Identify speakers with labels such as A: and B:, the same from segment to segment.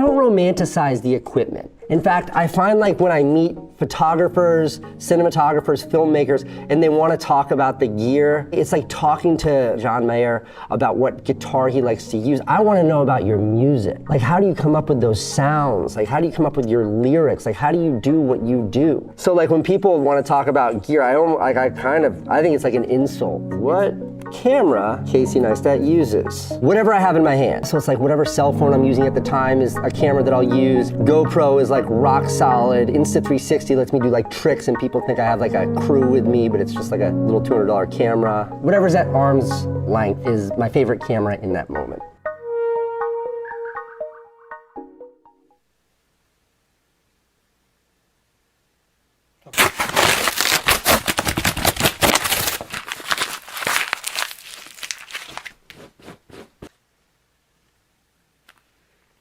A: don't romanticize the equipment. In fact, I find like when I meet photographers, cinematographers, filmmakers, and they want to talk about the gear, it's like talking to John Mayer about what guitar he likes to use. I want to know about your music. Like, how do you come up with those sounds? Like, how do you come up with your lyrics? Like, how do you do what you do? So like when people want to talk about gear, I think it's like an insult. What camera Casey Neistat uses? Whatever I have in my hand. So it's like whatever cell phone I'm using at the time is a camera that I'll use. GoPro is like rock solid. Insta360 lets me do like tricks and people think I have like a crew with me, but it's just like a little $200 camera. Whatever's at arm's length is my favorite camera in that moment.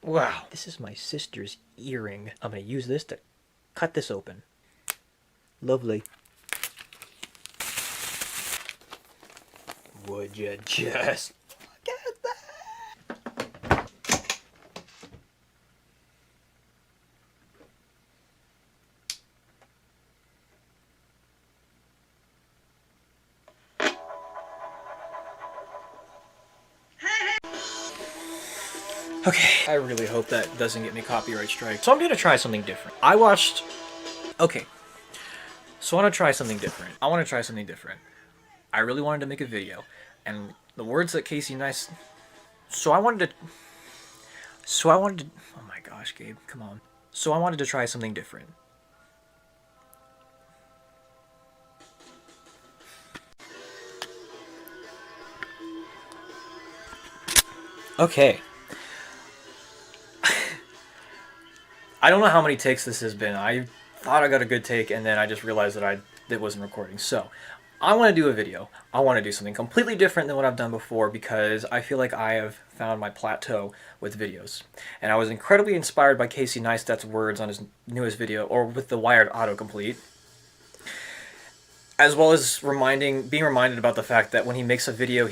B: Wow, this is my sister's earring. I'm gonna use this to cut this open. Lovely. Would you just look at that? Okay, I really hope that doesn't get me copyright strike. So I'm gonna try something different. I want to try something different. I really wanted to make a video, and the words that Casey Neistat... So I wanted to... Oh my gosh, Gabe, come on. So I wanted to try something different. Okay. I don't know how many takes this has been. I thought I got a good take, and then I just realized that it wasn't recording. So, I want to do a video. I want to do something completely different than what I've done before because I feel like I have found my plateau with videos. And I was incredibly inspired by Casey Neistat's words on his newest video, or with the wired autocomplete. As well as being reminded about the fact that when he makes a video,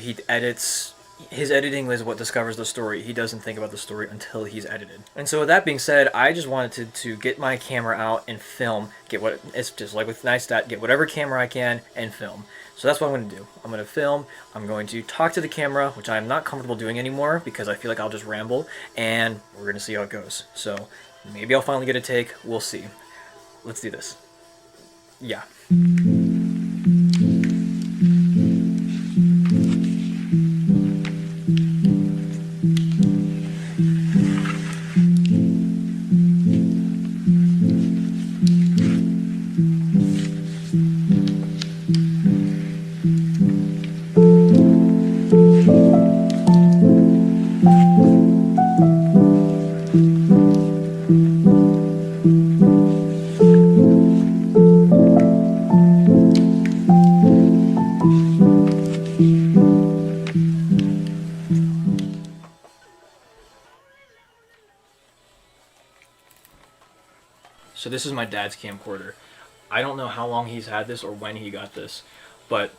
B: his editing is what discovers the story. He doesn't think about the story until he's edited. And so with that being said, I just wanted to get my camera out and film. It's just like with Neistat, get whatever camera I can and film. So that's what I'm going to do. I'm going to film, I'm going to talk to the camera, which I'm not comfortable doing anymore because I feel like I'll just ramble, and we're going to see how it goes. So maybe I'll finally get a take. We'll see. Let's do this. Yeah. So this is my dad's camcorder. I don't know how long he's had this or when he got this, but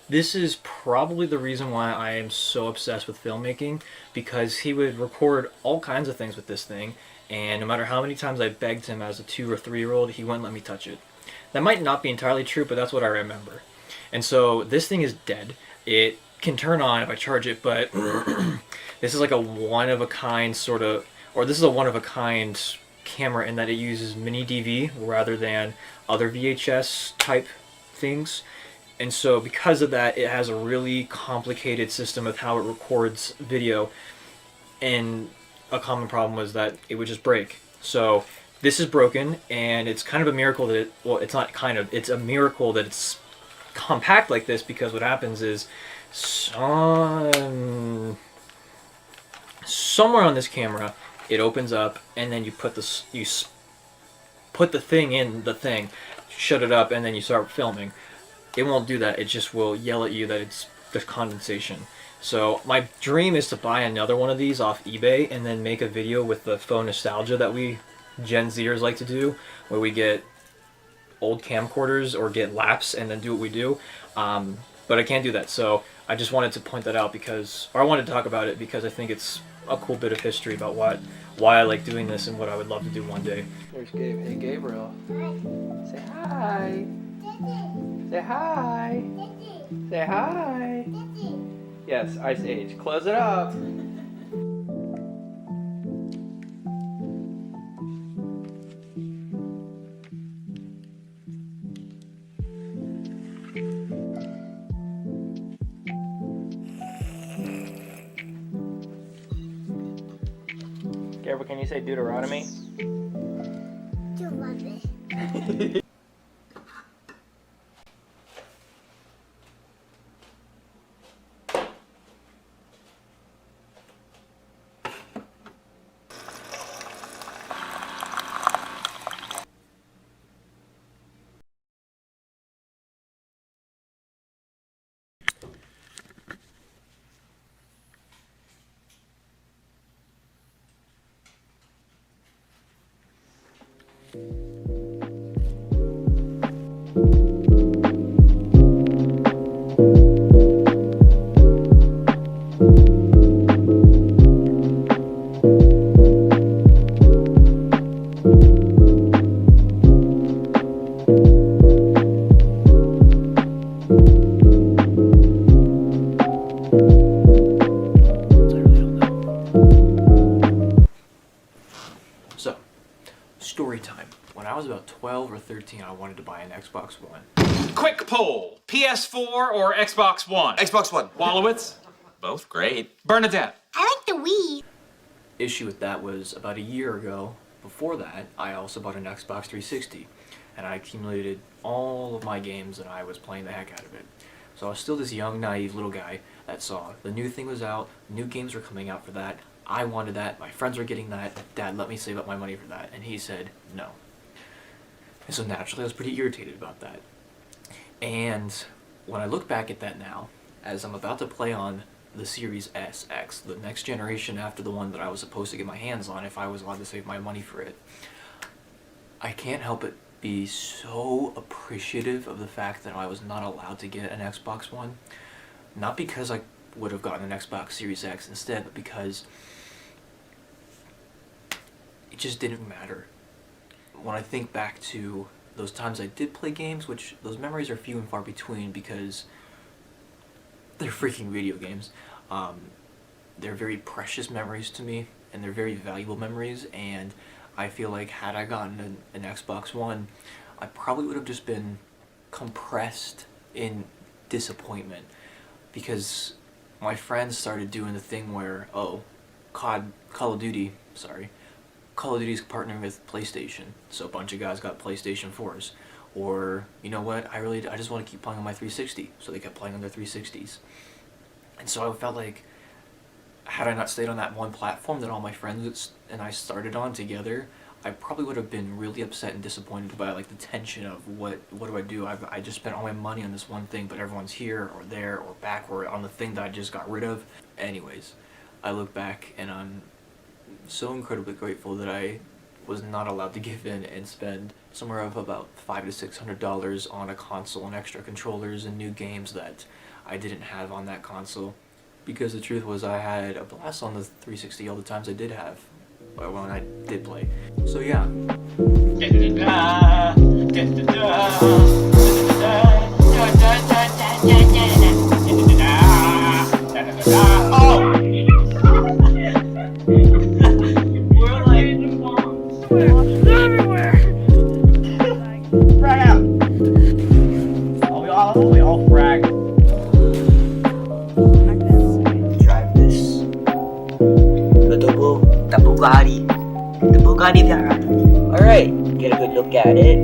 B: this is probably the reason why I am so obsessed with filmmaking, because he would record all kinds of things with this thing, and no matter how many times I begged him as a 2 or 3-year-old, he wouldn't let me touch it. That might not be entirely true, but that's what I remember. And so this thing is dead. It can turn on if I charge it, but this is like a one-of-a-kind sort of, or this is a one-of-a-kind camera in that it uses mini DV rather than other VHS type things. And so because of that, it has a really complicated system of how it records video, and a common problem was that it would just break. So this is broken, and it's kind of a miracle that it's a miracle that it's compact like this, because what happens is somewhere on this camera it opens up, and then you put the thing in the thing, shut it up, and then you start filming. It won't do that. It just will yell at you that there's condensation. So my dream is to buy another one of these off eBay and then make a video with the faux nostalgia that we Gen Zers like to do, where we get old camcorders or get laps and then do what we do. But I can't do that, so I just wanted to point that out I wanted to talk about it because I think it's a cool bit of history about why I like doing this and what I would love to do one day. There's Gabe. Hey, Gabriel. Say hi. Say hi. Say hi. Yes, Ice Age. Close it up. Gabriel, can you say Deuteronomy? Deuteronomy. So, story time. When I was about 12 or 13, I wanted to buy an Xbox One.
C: Quick poll, PS4 or Xbox One?
D: Xbox One.
C: Wallowitz? Both great. Bernadette?
E: I like the Wii.
B: Issue with that was about a year ago, before that, I also bought an Xbox 360. And I accumulated all of my games and I was playing the heck out of it. So I was still this young, naive little guy that saw the new thing was out, new games were coming out for that. I wanted that, my friends were getting that, Dad let me save up my money for that, and he said no. And so naturally I was pretty irritated about that. And when I look back at that now, as I'm about to play on the Series SX, the next generation after the one that I was supposed to get my hands on if I was allowed to save my money for it, I can't help but be so appreciative of the fact that I was not allowed to get an Xbox One. Not because I would have gotten an Xbox Series X instead, but because it just didn't matter. When I think back to those times I did play games, which those memories are few and far between because they're freaking video games. They're very precious memories to me, and they're very valuable memories, and I feel like had I gotten an Xbox One, I probably would have just been compressed in disappointment because my friends started doing the thing where, oh, Call of Duty's partnering with PlayStation, so a bunch of guys got PlayStation 4s. Or, you know what, I just want to keep playing on my 360, so they kept playing on their 360s. And so I felt like, had I not stayed on that one platform that all my friends and I started on together, I probably would have been really upset and disappointed by like the tension of what do I do? I just spent all my money on this one thing, but everyone's here or there or backward on the thing that I just got rid of. Anyways, I look back and I'm so incredibly grateful that I was not allowed to give in and spend somewhere of about $500 to $600 on a console and extra controllers and new games that I didn't have on that console. Because the truth was I had a blast on the 360 all the times I did have, or when I did play. So yeah.
C: Oh! We're like... They're everywhere! Frag out! We all frag.
F: Drive this. The Bugatti. The Bugatti Veyron. Alright, get a good look at it.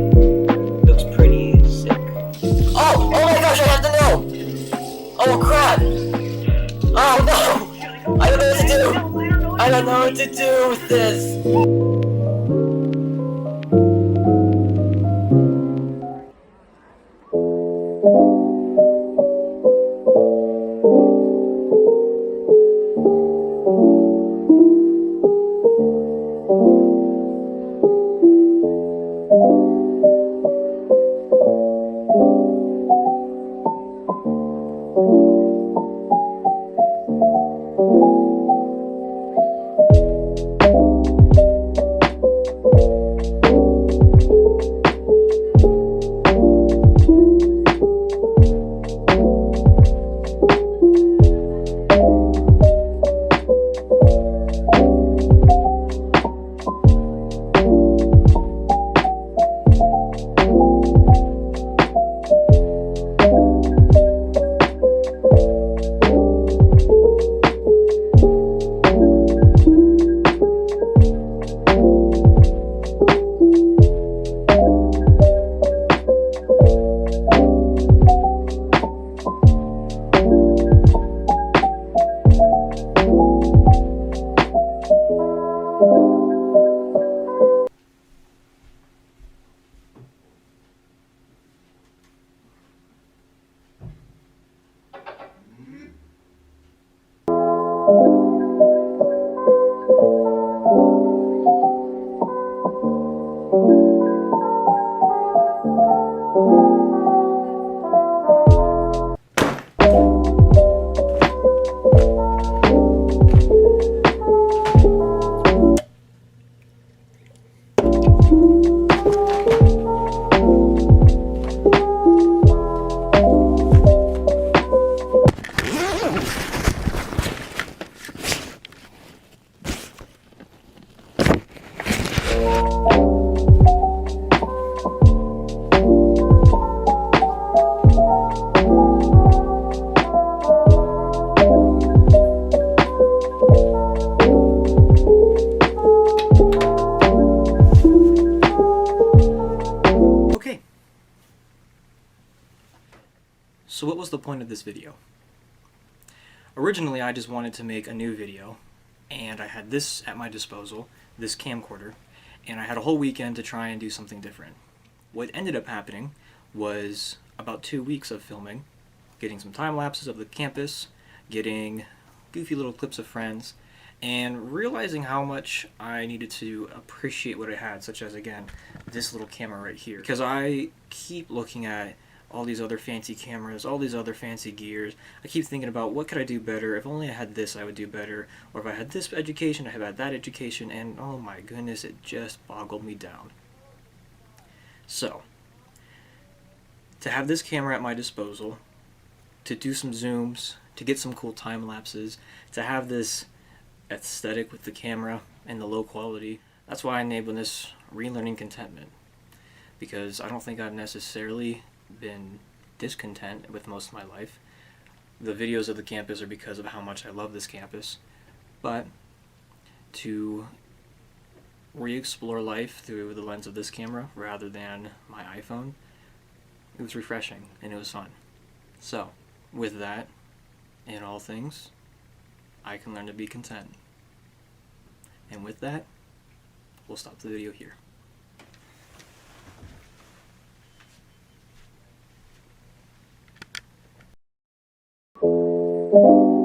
F: Looks pretty sick. Oh my gosh, I have to know! Oh crap! Oh no! I don't know what to do! I don't know what to do with this!
B: So what was the point of this video? Originally I just wanted to make a new video, and I had this at my disposal, this camcorder, and I had a whole weekend to try and do something different. What ended up happening was about 2 weeks of filming, getting some time lapses of the campus, getting goofy little clips of friends, and realizing how much I needed to appreciate what I had, such as, again, this little camera right here. Because I keep looking at all these other fancy cameras, all these other fancy gears. I keep thinking about what could I do better. If only I had this, I would do better. Or if I had this education, I had that education, and oh my goodness, it just boggled me down. So, to have this camera at my disposal, to do some zooms, to get some cool time lapses, to have this aesthetic with the camera and the low quality, that's why I named this Relearning Contentment. Because I don't think I've necessarily been discontent with most of my life. The videos of the campus are because of how much I love this campus, but to re-explore life through the lens of this camera rather than my iPhone, it was refreshing and it was fun. So with that, in all things, I can learn to be content. And with that, we'll stop the video here.
A: Thank you.